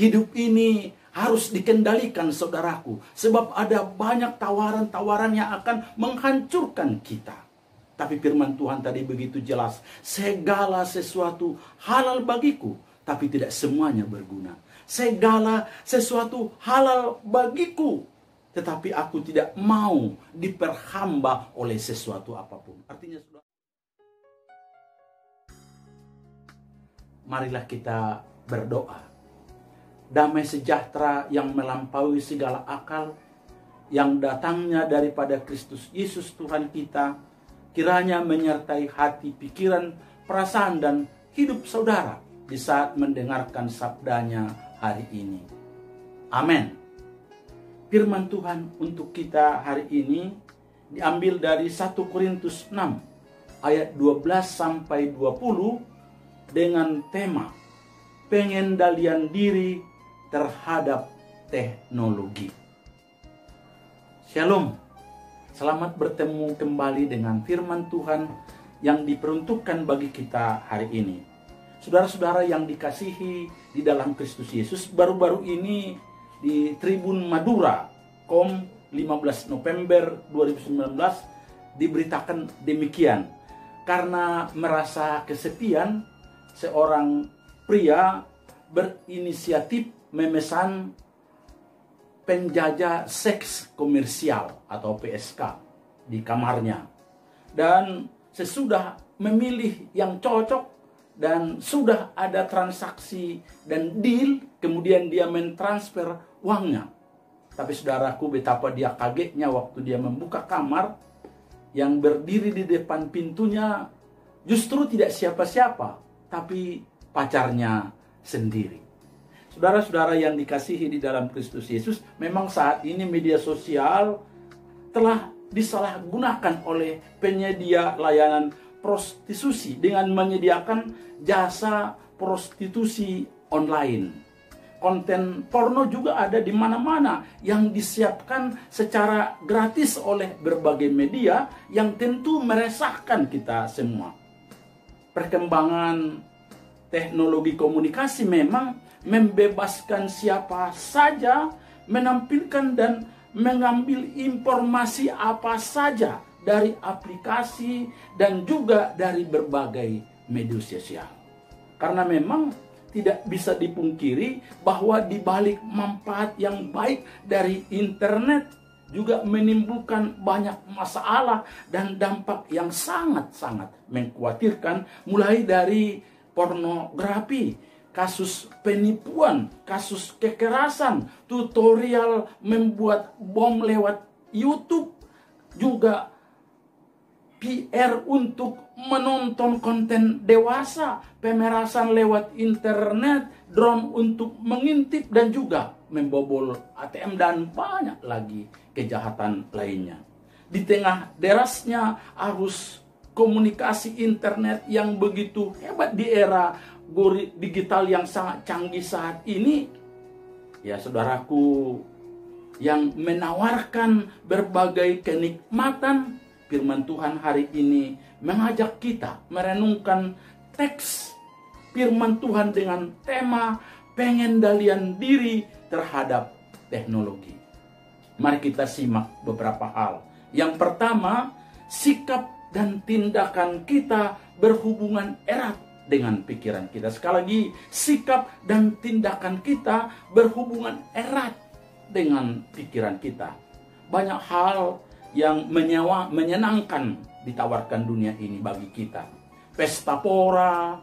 Hidup ini harus dikendalikan, saudaraku. Sebab ada banyak tawaran-tawaran yang akan menghancurkan kita. Tapi firman Tuhan tadi begitu jelas. Segala sesuatu halal bagiku, tapi tidak semuanya berguna. Segala sesuatu halal bagiku, tetapi aku tidak mau diperhamba oleh sesuatu apapun. Artinya, saudara, marilah kita berdoa. Damai sejahtera yang melampaui segala akal, yang datangnya daripada Kristus Yesus Tuhan kita, kiranya menyertai hati, pikiran, perasaan, dan hidup saudara di saat mendengarkan sabdanya hari ini. Amin. Firman Tuhan untuk kita hari ini diambil dari 1 Korintus 6 ayat 12-20 dengan tema pengendalian diri terhadap teknologi. Shalom. Selamat bertemu kembali dengan firman Tuhan yang diperuntukkan bagi kita hari ini. Saudara-saudara yang dikasihi di dalam Kristus Yesus, baru-baru ini di Tribun Madura, KOM 15 November 2019 diberitakan demikian. Karena merasa kesepian, seorang pria berinisiatif memesan penjajah seks komersial atau PSK di kamarnya. Dan sesudah memilih yang cocok dan sudah ada transaksi dan deal, kemudian dia mentransfer uangnya. Tapi saudaraku, betapa dia kagetnya waktu dia membuka kamar, yang berdiri di depan pintunya justru tidak siapa-siapa, tapi pacarnya sendiri. Saudara-saudara yang dikasihi di dalam Kristus Yesus, memang saat ini media sosial telah disalahgunakan oleh penyedia layanan prostitusi dengan menyediakan jasa prostitusi online. Konten porno juga ada di mana-mana yang disiapkan secara gratis oleh berbagai media yang tentu meresahkan kita semua. Perkembangan teknologi komunikasi memang membebaskan siapa saja menampilkan dan mengambil informasi apa saja dari aplikasi dan juga dari berbagai media sosial. Karena memang tidak bisa dipungkiri bahwa di balik manfaat yang baik dari internet juga menimbulkan banyak masalah dan dampak yang sangat-sangat mengkhawatirkan, mulai dari pornografi, kasus penipuan, kasus kekerasan, tutorial membuat bom lewat YouTube, juga PR untuk menonton konten dewasa, pemerasan lewat internet, drone untuk mengintip dan juga membobol ATM, dan banyak lagi kejahatan lainnya. Di tengah derasnya arus komunikasi internet yang begitu hebat di era digital yang sangat canggih saat ini, ya saudaraku, yang menawarkan berbagai kenikmatan, firman Tuhan hari ini mengajak kita merenungkan teks firman Tuhan dengan tema pengendalian diri terhadap teknologi. Mari kita simak beberapa hal. Yang pertama, sikap dan tindakan kita berhubungan erat dengan pikiran kita. Sekali lagi, sikap dan tindakan kita berhubungan erat dengan pikiran kita. Banyak hal yang menyenangkan ditawarkan dunia ini bagi kita. Pesta pora,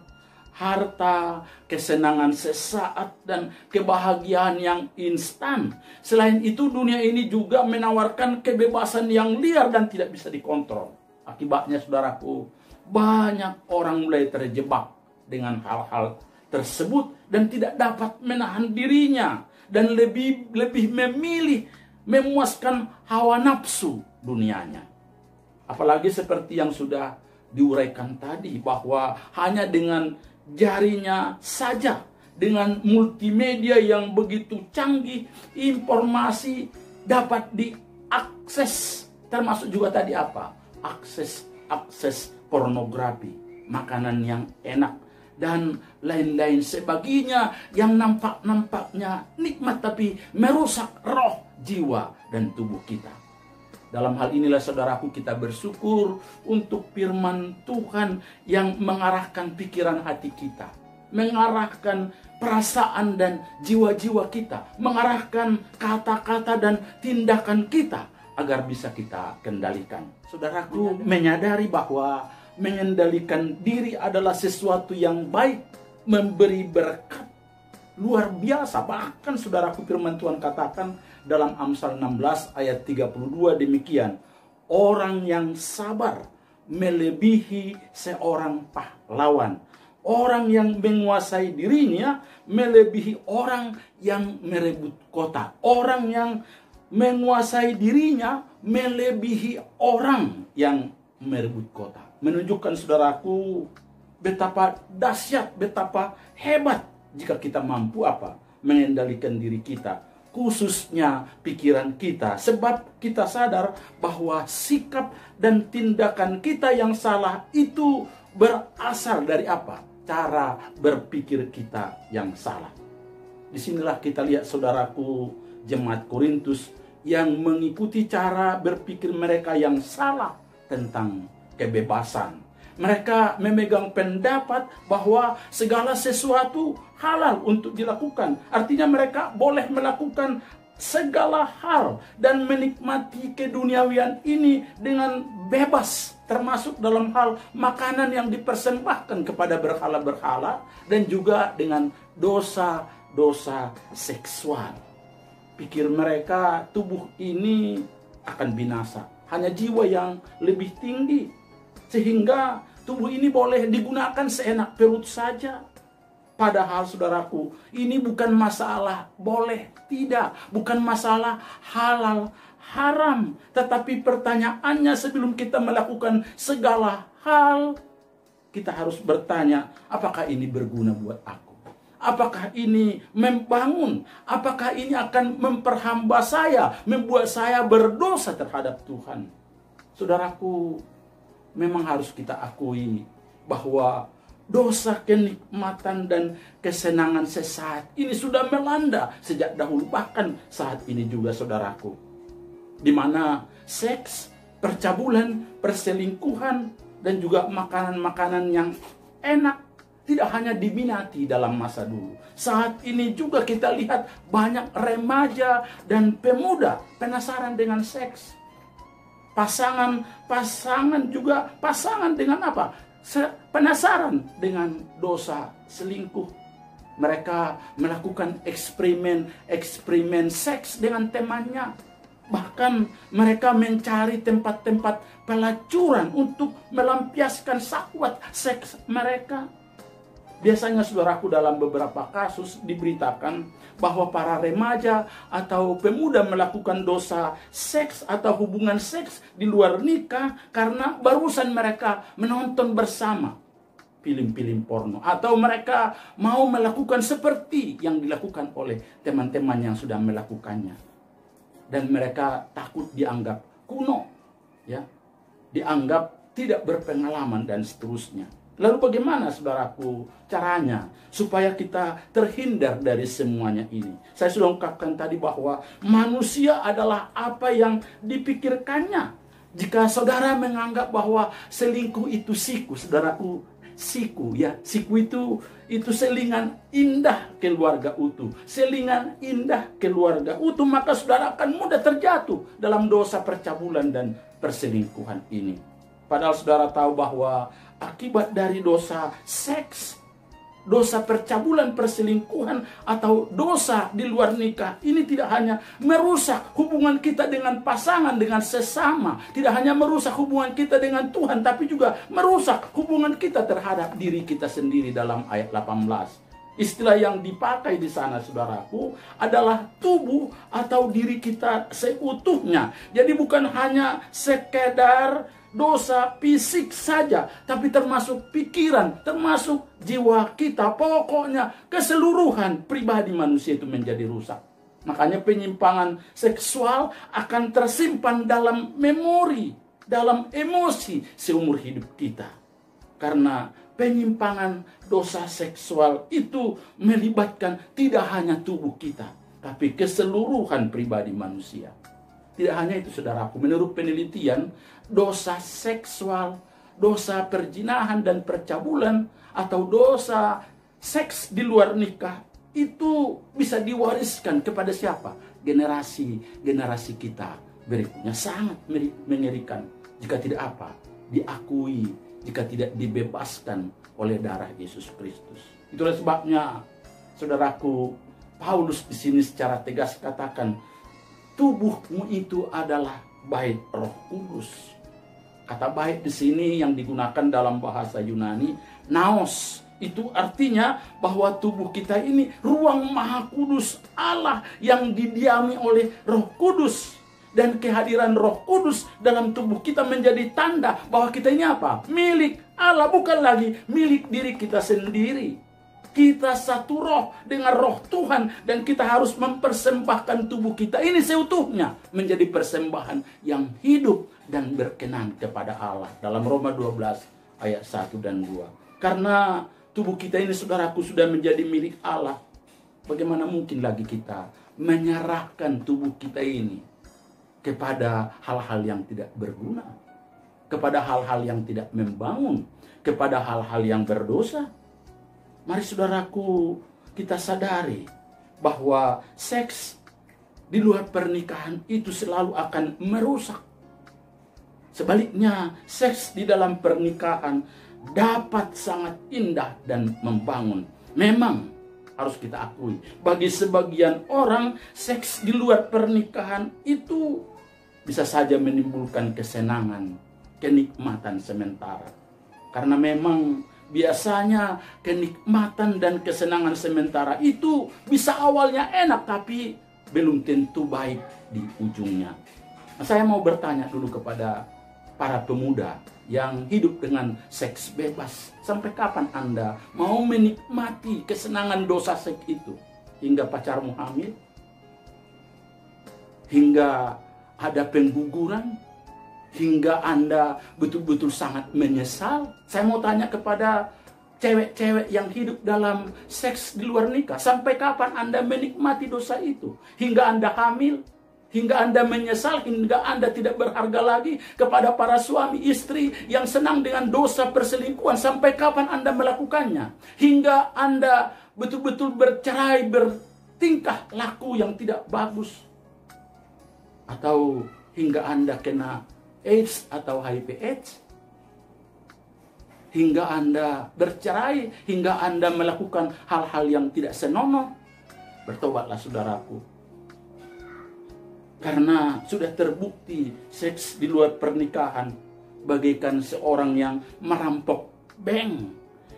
harta, kesenangan sesaat, dan kebahagiaan yang instan. Selain itu, dunia ini juga menawarkan kebebasan yang liar dan tidak bisa dikontrol. Akibatnya, saudaraku, banyak orang mulai terjebak dengan hal-hal tersebut dan tidak dapat menahan dirinya, dan lebih memilih memuaskan hawa nafsu dunianya. Apalagi seperti yang sudah diuraikan tadi, bahwa hanya dengan jarinya saja, dengan multimedia yang begitu canggih, informasi dapat diakses, termasuk juga tadi akses pornografi, makanan yang enak, dan lain-lain sebaginya yang nampaknya nikmat tapi merusak roh, jiwa, dan tubuh kita. Dalam hal inilah saudaraku, kita bersyukur untuk firman Tuhan yang mengarahkan pikiran hati kita, mengarahkan perasaan dan jiwa-jiwa kita, mengarahkan kata-kata dan tindakan kita agar bisa kita kendalikan. Saudaraku, menyadari bahwa mengendalikan diri adalah sesuatu yang baik, memberi berkat luar biasa. Bahkan saudaraku, firman Tuhan katakan dalam Amsal 16 ayat 32 demikian, orang yang sabar melebihi seorang pahlawan. Orang yang menguasai dirinya melebihi orang yang merebut kota. Orang yang menguasai dirinya melebihi orang yang merebut kota. Menunjukkan saudaraku betapa dahsyat, betapa hebat jika kita mampu mengendalikan diri kita, khususnya pikiran kita. Sebab kita sadar bahwa sikap dan tindakan kita yang salah itu berasal dari cara berpikir kita yang salah. Disinilah kita lihat saudaraku, jemaat Korintus yang mengikuti cara berpikir mereka yang salah tentang kebebasan. Mereka memegang pendapat bahwa segala sesuatu halal untuk dilakukan. Artinya mereka boleh melakukan segala hal dan menikmati keduniawian ini dengan bebas, termasuk dalam hal makanan yang dipersembahkan kepada berhala-berhala dan juga dengan dosa-dosa seksual. Pikir mereka tubuh ini akan binasa, hanya jiwa yang lebih tinggi, sehingga tubuh ini boleh digunakan seenak perut saja. Padahal saudaraku, ini bukan masalah boleh tidak, bukan masalah halal haram. Tetapi pertanyaannya, sebelum kita melakukan segala hal, kita harus bertanya, apakah ini berguna buat aku? Apakah ini membangun? Apakah ini akan memperhamba saya, membuat saya berdosa terhadap Tuhan? Saudaraku, memang harus kita akui bahwa dosa, kenikmatan, dan kesenangan sesaat ini sudah melanda sejak dahulu, bahkan saat ini juga saudaraku. Di mana seks, percabulan, perselingkuhan, dan juga makanan-makanan yang enak tidak hanya diminati dalam masa dulu. Saat ini juga kita lihat banyak remaja dan pemuda penasaran dengan seks. Pasangan juga pasangan dengan penasaran dengan dosa selingkuh. Mereka melakukan eksperimen seks dengan temannya. Bahkan mereka mencari tempat-tempat pelacuran untuk melampiaskan syahwat seks mereka. Biasanya saudaraku, dalam beberapa kasus diberitakan bahwa para remaja atau pemuda melakukan dosa seks atau hubungan seks di luar nikah karena barusan mereka menonton bersama film-film porno, atau mereka mau melakukan seperti yang dilakukan oleh teman-teman yang sudah melakukannya, dan mereka takut dianggap kuno, dianggap tidak berpengalaman dan seterusnya. Lalu bagaimana saudaraku caranya supaya kita terhindar dari semuanya ini? Saya sudah ungkapkan tadi bahwa manusia adalah apa yang dipikirkannya. Jika saudara menganggap bahwa selingkuh itu siku, saudaraku, siku itu selingan indah keluarga utuh. Selingan indah keluarga utuh, maka saudara akan mudah terjatuh dalam dosa percabulan dan perselingkuhan ini. Padahal saudara tahu bahwa akibat dari dosa seks, dosa percabulan, perselingkuhan, atau dosa di luar nikah, ini tidak hanya merusak hubungan kita dengan pasangan, dengan sesama, tidak hanya merusak hubungan kita dengan Tuhan, tapi juga merusak hubungan kita terhadap diri kita sendiri. Dalam ayat 18, istilah yang dipakai di sana saudaraku adalah tubuh atau diri kita seutuhnya. Jadi bukan hanya sekedar dosa fisik saja, tapi termasuk pikiran, termasuk jiwa kita. Pokoknya keseluruhan pribadi manusia itu menjadi rusak. Makanya penyimpangan seksual akan tersimpan dalam memori, dalam emosi seumur hidup kita. Karena penyimpangan dosa seksual itu melibatkan tidak hanya tubuh kita, tapi keseluruhan pribadi manusia. Tidak hanya itu saudaraku, menurut penelitian, dosa seksual, dosa perzinahan dan percabulan, atau dosa seks di luar nikah, itu bisa diwariskan kepada siapa? Generasi kita berikutnya. Sangat mengerikan jika tidak apa? Diakui, jika tidak dibebaskan oleh darah Yesus Kristus. Itulah sebabnya, saudaraku, Paulus di sini secara tegas katakan, tubuhmu itu adalah bait Roh Kudus. Kata bait di sini yang digunakan dalam bahasa Yunani, naos. Itu artinya bahwa tubuh kita ini ruang Maha Kudus Allah yang didiami oleh Roh Kudus. Dan kehadiran Roh Kudus dalam tubuh kita menjadi tanda bahwa kita ini apa? Milik Allah, bukan lagi milik diri kita sendiri. Kita satu roh dengan roh Tuhan, dan kita harus mempersembahkan tubuh kita ini seutuhnya menjadi persembahan yang hidup dan berkenan kepada Allah. Dalam Roma 12 ayat 1 dan 2. Karena tubuh kita ini, saudaraku, sudah menjadi milik Allah, bagaimana mungkin lagi kita menyerahkan tubuh kita ini kepada hal-hal yang tidak berguna, kepada hal-hal yang tidak membangun, kepada hal-hal yang berdosa? Mari saudaraku, kita sadari bahwa seks di luar pernikahan itu selalu akan merusak. Sebaliknya, seks di dalam pernikahan dapat sangat indah dan membangun. Memang harus kita akui, bagi sebagian orang, seks di luar pernikahan itu bisa saja menimbulkan kesenangan, kenikmatan sementara. Karena memang biasanya kenikmatan dan kesenangan sementara itu bisa awalnya enak, tapi belum tentu baik di ujungnya. Nah, saya mau bertanya dulu kepada para pemuda yang hidup dengan seks bebas. Sampai kapan Anda mau menikmati kesenangan dosa seks itu? Hingga pacarmu hamil? Hingga ada pengguguran? Hingga Anda betul-betul sangat menyesal? Saya mau tanya kepada cewek-cewek yang hidup dalam seks di luar nikah. Sampai kapan Anda menikmati dosa itu? Hingga Anda hamil? Hingga Anda menyesal? Hingga Anda tidak berharga lagi? Kepada para suami istri yang senang dengan dosa perselingkuhan, sampai kapan Anda melakukannya? Hingga Anda betul-betul bercerai, bertingkah laku yang tidak bagus? Atau hingga Anda kena AIDS atau HIV/AIDS? Hingga Anda bercerai, hingga Anda melakukan hal-hal yang tidak senonoh? Bertobatlah saudaraku. Karena sudah terbukti seks di luar pernikahan bagaikan seorang yang merampok bank.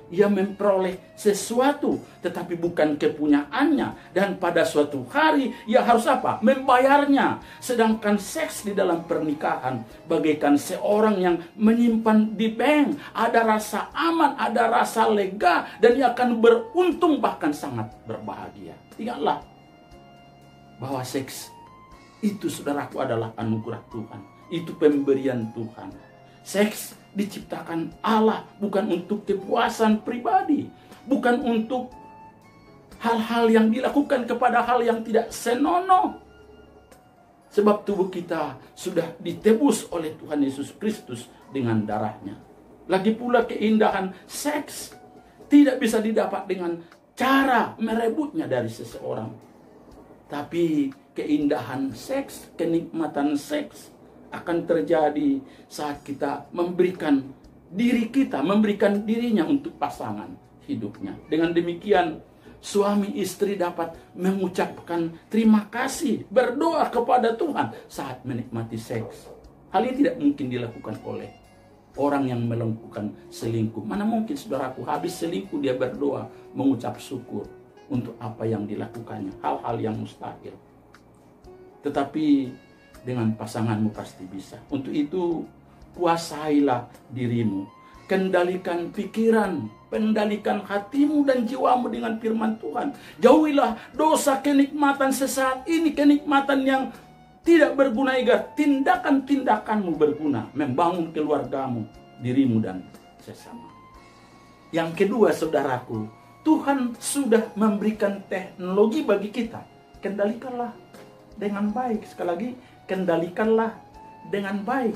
Ia memperoleh sesuatu tetapi bukan kepunyaannya, dan pada suatu hari ia harus apa? Membayarnya. Sedangkan seks di dalam pernikahan bagaikan seorang yang menyimpan di bank. Ada rasa aman, ada rasa lega, dan ia akan beruntung, bahkan sangat berbahagia. Ingatlah bahwa seks itu, saudaraku, adalah anugerah Tuhan. Itu pemberian Tuhan. Seks diciptakan Allah bukan untuk kepuasan pribadi, bukan untuk hal-hal yang dilakukan kepada hal yang tidak senonoh. Sebab tubuh kita sudah ditebus oleh Tuhan Yesus Kristus dengan darahnya. Lagi pula keindahan seks tidak bisa didapat dengan cara merebutnya dari seseorang. Tapi keindahan seks, kenikmatan seks akan terjadi saat kita memberikan diri kita, memberikan dirinya untuk pasangan hidupnya. Dengan demikian, suami istri dapat mengucapkan terima kasih, berdoa kepada Tuhan saat menikmati seks. Hal ini tidak mungkin dilakukan oleh orang yang melakukan selingkuh. Mana mungkin, saudaraku, habis selingkuh dia berdoa, mengucap syukur untuk apa yang dilakukannya. Hal-hal yang mustahil. Tetapi dengan pasanganmu pasti bisa. Untuk itu, kuasailah dirimu. Kendalikan pikiran, kendalikan hatimu dan jiwamu dengan firman Tuhan. Jauhilah dosa kenikmatan sesaat ini, kenikmatan yang tidak berguna, agar tindakan-tindakanmu berguna, membangun keluargamu, dirimu dan sesama. Yang kedua, saudaraku, Tuhan sudah memberikan teknologi bagi kita. Kendalikanlah dengan baik. Sekali lagi, kendalikanlah dengan baik.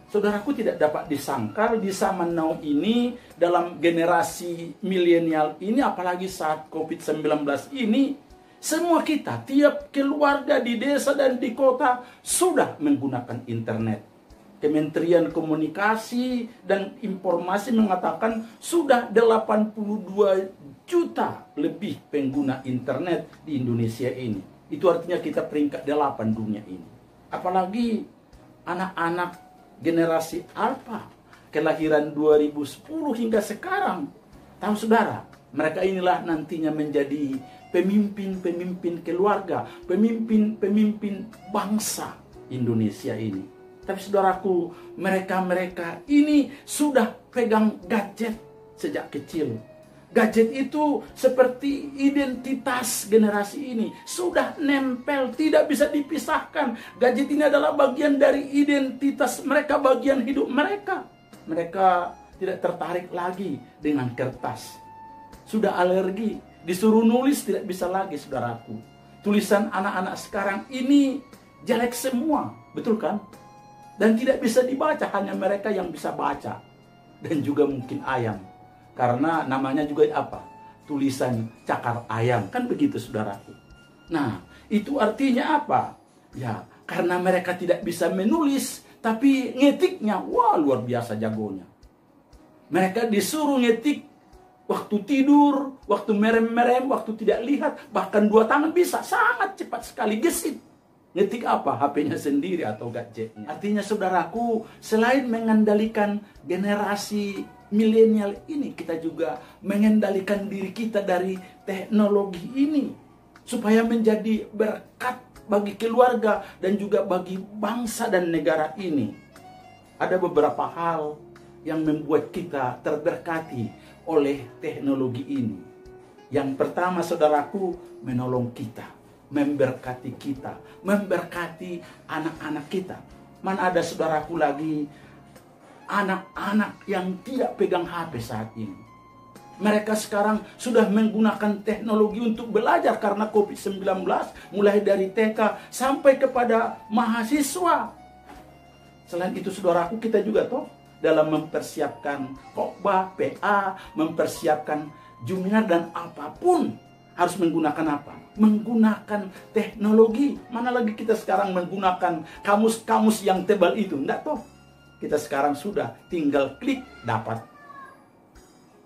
Saudaraku, tidak dapat disangkal di zaman now ini, dalam generasi milenial ini, apalagi saat COVID-19 ini, semua kita, tiap keluarga di desa dan di kota sudah menggunakan internet. Kementerian Komunikasi dan Informasi mengatakan sudah 82 juta lebih pengguna internet di Indonesia ini. Itu artinya kita peringkat 8 dunia ini. Apalagi anak-anak generasi Alpha, kelahiran 2010 hingga sekarang. Tahu saudara, mereka inilah nantinya menjadi pemimpin-pemimpin keluarga, pemimpin-pemimpin bangsa Indonesia ini. Tapi saudaraku, mereka ini sudah pegang gadget sejak kecil. Gadget itu seperti identitas generasi ini. Sudah nempel, tidak bisa dipisahkan. Gadget ini adalah bagian dari identitas mereka, bagian hidup mereka. Mereka tidak tertarik lagi dengan kertas. Sudah alergi, disuruh nulis tidak bisa lagi, saudaraku. Tulisan anak-anak sekarang ini jelek semua, betul kan? Dan tidak bisa dibaca, hanya mereka yang bisa baca. Dan juga mungkin ayam. Karena namanya juga apa? Tulisan cakar ayam. Kan begitu, saudaraku. Nah, itu artinya apa? Ya, karena mereka tidak bisa menulis, tapi ngetiknya, wah, luar biasa jagonya. Mereka disuruh ngetik waktu tidur, waktu merem-merem, waktu tidak lihat, bahkan 2 tangan bisa, sangat cepat sekali, gesit. Ngetik apa? HP-nya sendiri atau gadgetnya. Artinya saudaraku, selain mengendalikan generasi milenial ini, kita juga mengendalikan diri kita dari teknologi ini. Supaya menjadi berkat bagi keluarga dan juga bagi bangsa dan negara ini. Ada beberapa hal yang membuat kita terberkati oleh teknologi ini. Yang pertama, saudaraku, menolong kita, memberkati kita, memberkati anak-anak kita. Mana ada saudaraku lagi anak-anak yang tidak pegang HP saat ini. Mereka sekarang sudah menggunakan teknologi untuk belajar karena COVID-19, mulai dari TK sampai kepada mahasiswa. Selain itu, saudaraku, kita juga dalam mempersiapkan khotbah, PA, mempersiapkan Juminar dan apapun harus menggunakan apa? Menggunakan teknologi. Mana lagi kita sekarang menggunakan kamus-kamus yang tebal itu? Enggak Kita sekarang sudah tinggal klik dapat.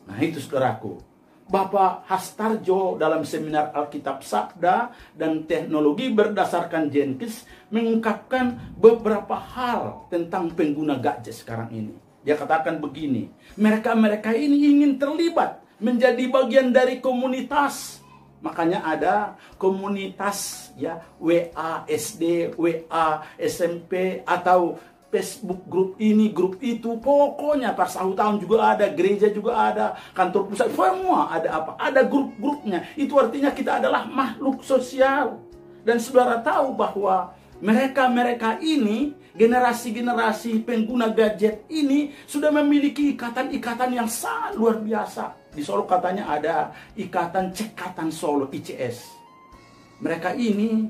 Nah itu saudaraku. Bapak Hastarjo dalam seminar Alkitab Sabda dan Teknologi berdasarkan Jenkins mengungkapkan beberapa hal tentang pengguna gadget sekarang ini. Dia katakan begini, mereka ini ingin terlibat menjadi bagian dari komunitas. Makanya ada komunitas ya, WA SD, WA SMP, atau Facebook grup ini, grup itu. Pokoknya pas tahun juga ada, gereja juga ada, kantor pusat, semua ada apa? Ada grup-grupnya. Itu artinya kita adalah makhluk sosial. Dan saudara tahu bahwa mereka ini, generasi-generasi pengguna gadget ini sudah memiliki ikatan-ikatan yang sangat luar biasa. Di Solo katanya ada Ikatan Cekatan Solo, ICS. Mereka ini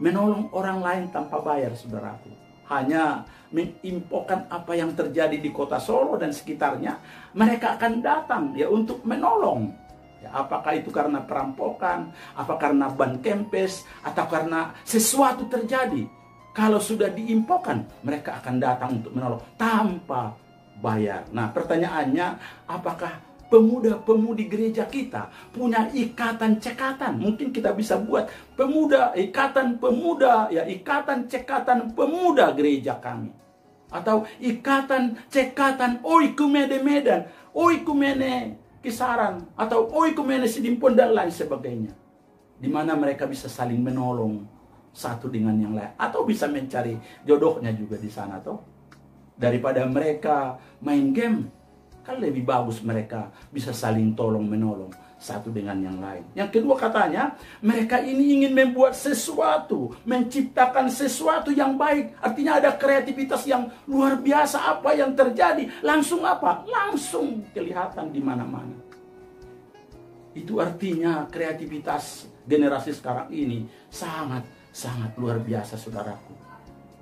menolong orang lain tanpa bayar, saudaraku. Hanya menginfokan apa yang terjadi di kota Solo dan sekitarnya. Mereka akan datang ya untuk menolong. Ya, apakah itu karena perampokan, apa karena ban kempes, atau karena sesuatu terjadi. Kalau sudah diinfokan, mereka akan datang untuk menolong tanpa bayar. Nah, pertanyaannya, apakah pemuda-pemudi gereja kita punya ikatan cekatan? Mungkin kita bisa buat ikatan pemuda, ya, ikatan cekatan pemuda gereja kami. Atau ikatan cekatan oikumene Medan, oikumene Kisaran, atau oikumene Sidimpon dan lain sebagainya. Di mana mereka bisa saling menolong satu dengan yang lain, atau bisa mencari jodohnya juga di sana daripada mereka main game. Kan lebih bagus mereka bisa saling tolong menolong, satu dengan yang lain. Yang kedua katanya, mereka ini ingin membuat sesuatu, menciptakan sesuatu yang baik. Artinya ada kreativitas yang luar biasa. Apa yang terjadi? Langsung apa? Langsung kelihatan di mana-mana. Itu artinya kreativitas generasi sekarang ini sangat luar biasa, saudaraku.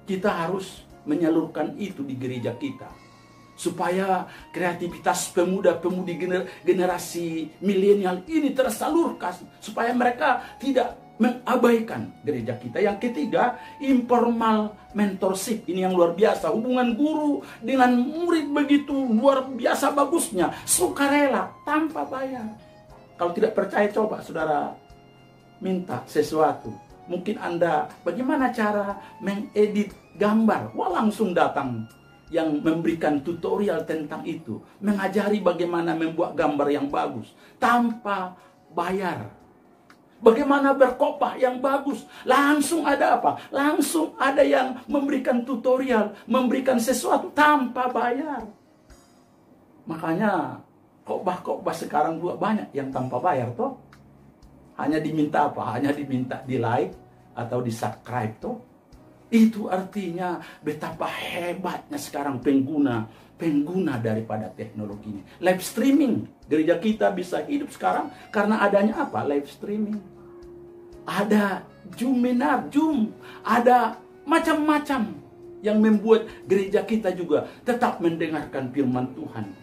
Kita harus menyalurkan itu di gereja kita, supaya kreativitas pemuda-pemudi generasi milenial ini tersalurkan, supaya mereka tidak mengabaikan gereja kita. Yang ketiga, informal mentorship. Ini yang luar biasa. Hubungan guru dengan murid begitu luar biasa bagusnya, sukarela tanpa bayar. Kalau tidak percaya, coba saudara minta sesuatu. Mungkin Anda, bagaimana cara mengedit gambar? Wah, langsung datang yang memberikan tutorial tentang itu, mengajari bagaimana membuat gambar yang bagus tanpa bayar. Bagaimana berkopah yang bagus, langsung ada apa? Langsung ada yang memberikan tutorial, memberikan sesuatu tanpa bayar. Makanya khotbah sekarang juga banyak yang tanpa bayar toh. Hanya diminta apa? Hanya diminta di like atau di subscribe toh. Itu artinya betapa hebatnya sekarang pengguna daripada teknologi ini. Live streaming. Gereja kita bisa hidup sekarang karena adanya apa? Live streaming. Ada Zoom, ada macam-macam yang membuat gereja kita juga tetap mendengarkan firman Tuhan.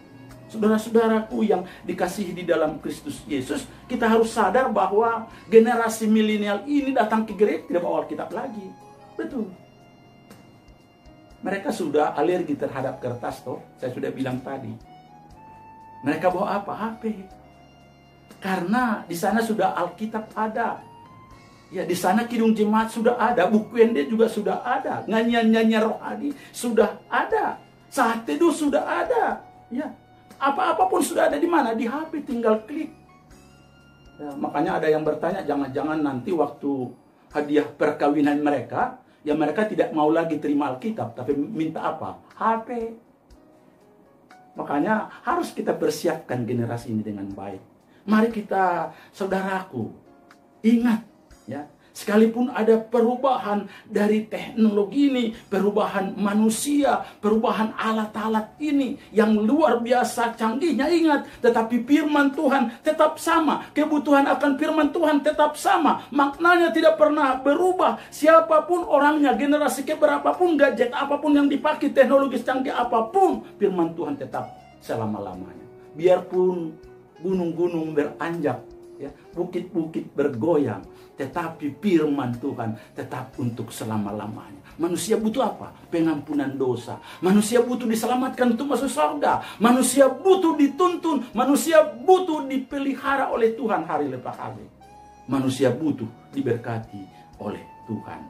Saudara-saudaraku yang dikasihi di dalam Kristus Yesus, kita harus sadar bahwa generasi milenial ini datang ke gereja tidak bawa Alkitab lagi. Betul. Mereka sudah alergi terhadap kertas toh. Saya sudah bilang tadi. Mereka bawa apa? HP. Karena di sana sudah Alkitab ada. Ya, di sana Kidung Jemaat sudah ada, buku Ende juga sudah ada, nyanyian-nyanyian rohani sudah ada, saat teduh sudah ada. Ya, apa-apapun sudah ada di mana? Di HP, tinggal klik. Ya, makanya ada yang bertanya, jangan-jangan nanti waktu hadiah perkawinan mereka, ya mereka tidak mau lagi terima Alkitab, tapi minta apa? HP. Makanya harus kita persiapkan generasi ini dengan baik. Mari kita, saudaraku, ingat ya, sekalipun ada perubahan dari teknologi ini, perubahan manusia, perubahan alat-alat ini yang luar biasa canggihnya, ingat, tetapi firman Tuhan tetap sama. Kebutuhan akan firman Tuhan tetap sama. Maknanya tidak pernah berubah. Siapapun orangnya, generasi keberapapun, gadget apapun yang dipakai, teknologi canggih apapun, firman Tuhan tetap selama-lamanya. Biarpun gunung-gunung beranjak, ya, bukit-bukit bergoyang, tetapi firman Tuhan tetap untuk selama-lamanya. Manusia butuh apa? Pengampunan dosa. Manusia butuh diselamatkan untuk masuk surga. Manusia butuh dituntun. Manusia butuh dipelihara oleh Tuhan hari lepas hari. Manusia butuh diberkati oleh Tuhan.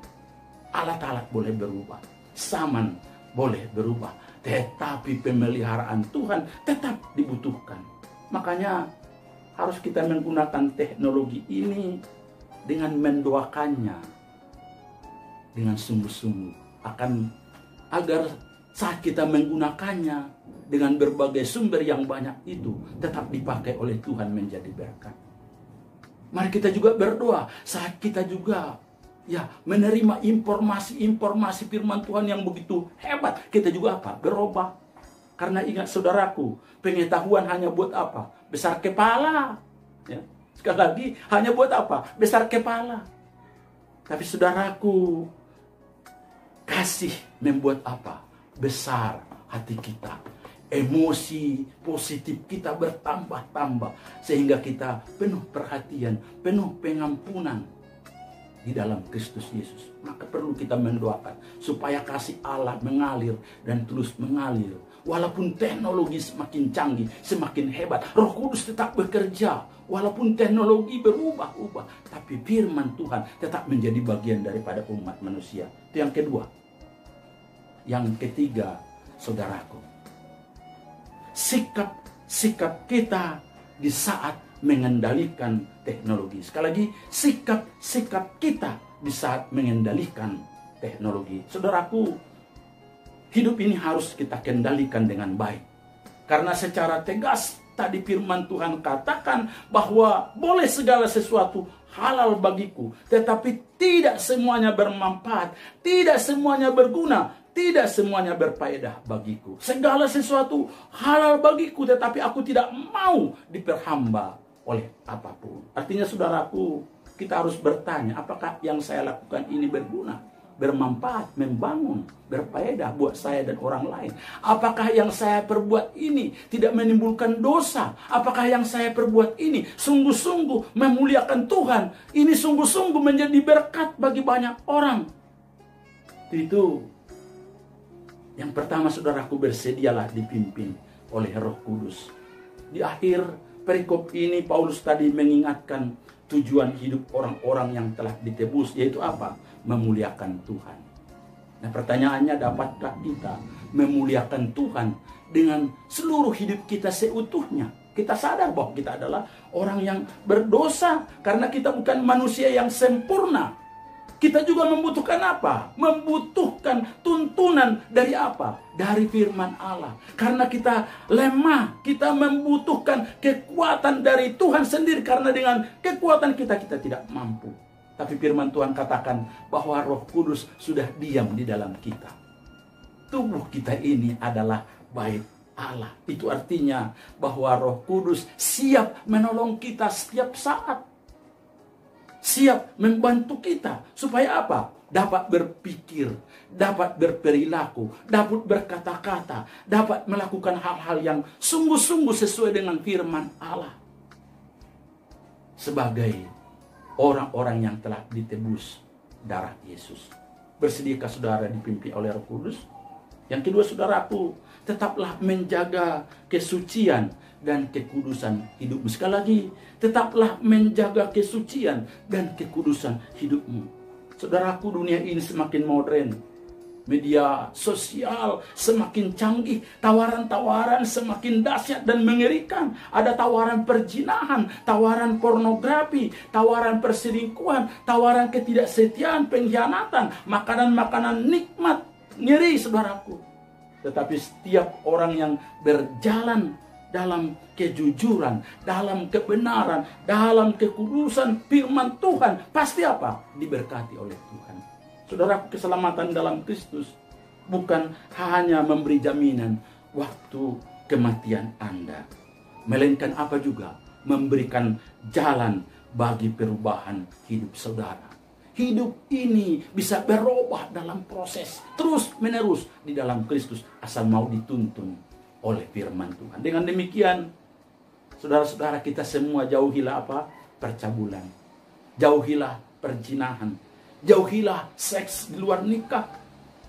Alat-alat boleh berubah, zaman boleh berubah, tetapi pemeliharaan Tuhan tetap dibutuhkan. Makanya harus kita menggunakan teknologi ini dengan mendoakannya dengan sungguh-sungguh, agar saat kita menggunakannya dengan berbagai sumber yang banyak itu tetap dipakai oleh Tuhan menjadi berkat. Mari kita juga berdoa saat kita juga ya menerima informasi firman Tuhan yang begitu hebat, kita juga apa? Berubah. Karena ingat saudaraku, pengetahuan hanya buat apa? Besar kepala. Ya. Sekali lagi, hanya buat apa? Besar kepala. Tapi saudaraku, kasih membuat apa? Besar hati kita. Emosi positif kita bertambah-tambah. Sehingga kita penuh perhatian, penuh pengampunan di dalam Kristus Yesus. Maka perlu kita mendoakan supaya kasih Allah mengalir dan terus mengalir. Walaupun teknologi semakin canggih, semakin hebat, Roh Kudus tetap bekerja. Walaupun teknologi berubah-ubah, tapi firman Tuhan tetap menjadi bagian daripada umat manusia. Itu yang kedua. Yang ketiga, saudaraku, sikap kita di saat mengendalikan teknologi. Sekali lagi, sikap kita di saat mengendalikan teknologi. Saudaraku, hidup ini harus kita kendalikan dengan baik. Karena secara tegas tadi firman Tuhan katakan bahwa boleh segala sesuatu halal bagiku, tetapi tidak semuanya bermanfaat, tidak semuanya berguna, tidak semuanya berfaedah bagiku. Segala sesuatu halal bagiku, tetapi aku tidak mau diperhamba oleh apapun. Artinya saudaraku, kita harus bertanya, apakah yang saya lakukan ini berguna, bermanfaat, membangun, berfaedah buat saya dan orang lain? Apakah yang saya perbuat ini tidak menimbulkan dosa? Apakah yang saya perbuat ini sungguh-sungguh memuliakan Tuhan? Ini sungguh-sungguh menjadi berkat bagi banyak orang? Itu yang pertama, saudaraku, bersedialah dipimpin oleh Roh Kudus. Di akhir perikop ini Paulus tadi mengingatkan tujuan hidup orang-orang yang telah ditebus, yaitu apa? Memuliakan Tuhan. Nah, pertanyaannya, dapatkah kita memuliakan Tuhan dengan seluruh hidup kita seutuhnya? Kita sadar bahwa kita adalah orang yang berdosa karena kita bukan manusia yang sempurna. Kita juga membutuhkan apa? Membutuhkan tuntunan dari apa? Dari firman Allah. Karena kita lemah, kita membutuhkan kekuatan dari Tuhan sendiri. Karena dengan kekuatan kita tidak mampu. Tapi firman Tuhan katakan bahwa Roh Kudus sudah diam di dalam kita. Tubuh kita ini adalah bait Allah. Itu artinya bahwa Roh Kudus siap menolong kita setiap saat. Siap membantu kita. Supaya apa? Dapat berpikir, dapat berperilaku, dapat berkata-kata, dapat melakukan hal-hal yang sungguh-sungguh sesuai dengan firman Allah. Sebagai orang-orang yang telah ditebus darah Yesus. Bersediakah saudara dipimpin oleh Roh Kudus? Yang kedua, saudaraku, tetaplah menjaga kesucian dan kekudusan hidupmu. Sekali lagi, tetaplah menjaga kesucian dan kekudusan hidupmu. Saudaraku, dunia ini semakin modern. Media sosial semakin canggih. Tawaran-tawaran semakin dahsyat dan mengerikan. Ada tawaran perzinahan, tawaran pornografi, tawaran perselingkuhan, tawaran ketidaksetiaan, pengkhianatan, makanan-makanan nikmat, ngeri, saudaraku. Tetapi setiap orang yang berjalan dalam kejujuran, dalam kebenaran, dalam kekudusan firman Tuhan, pasti apa? Diberkati oleh Tuhan. Saudara, keselamatan dalam Kristus bukan hanya memberi jaminan waktu kematian Anda, melainkan apa juga? Memberikan jalan bagi perubahan hidup saudara. Hidup ini bisa berubah dalam proses terus menerus di dalam Kristus, asal mau dituntun oleh firman Tuhan. Dengan demikian, saudara-saudara, kita semua jauhilah apa? Percabulan. Jauhilah perzinahan. Jauhilah seks di luar nikah.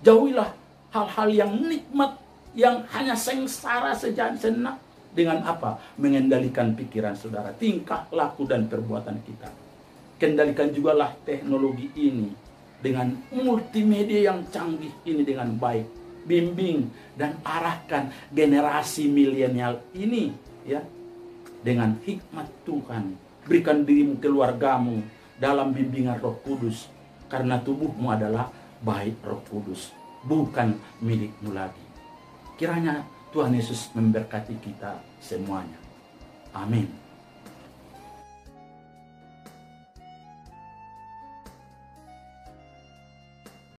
Jauhilah hal-hal yang nikmat, yang hanya sengsara sejenak. Dengan apa? Mengendalikan pikiran saudara, tingkah laku dan perbuatan kita. Kendalikan jugalah teknologi ini dengan multimedia yang canggih ini dengan baik. Bimbing dan arahkan generasi milenial ini ya dengan hikmat Tuhan. Berikan dirimu, keluargamu dalam bimbingan Roh Kudus, karena tubuhmu adalah bait Roh Kudus, bukan milikmu lagi. Kiranya Tuhan Yesus memberkati kita semuanya. Amin.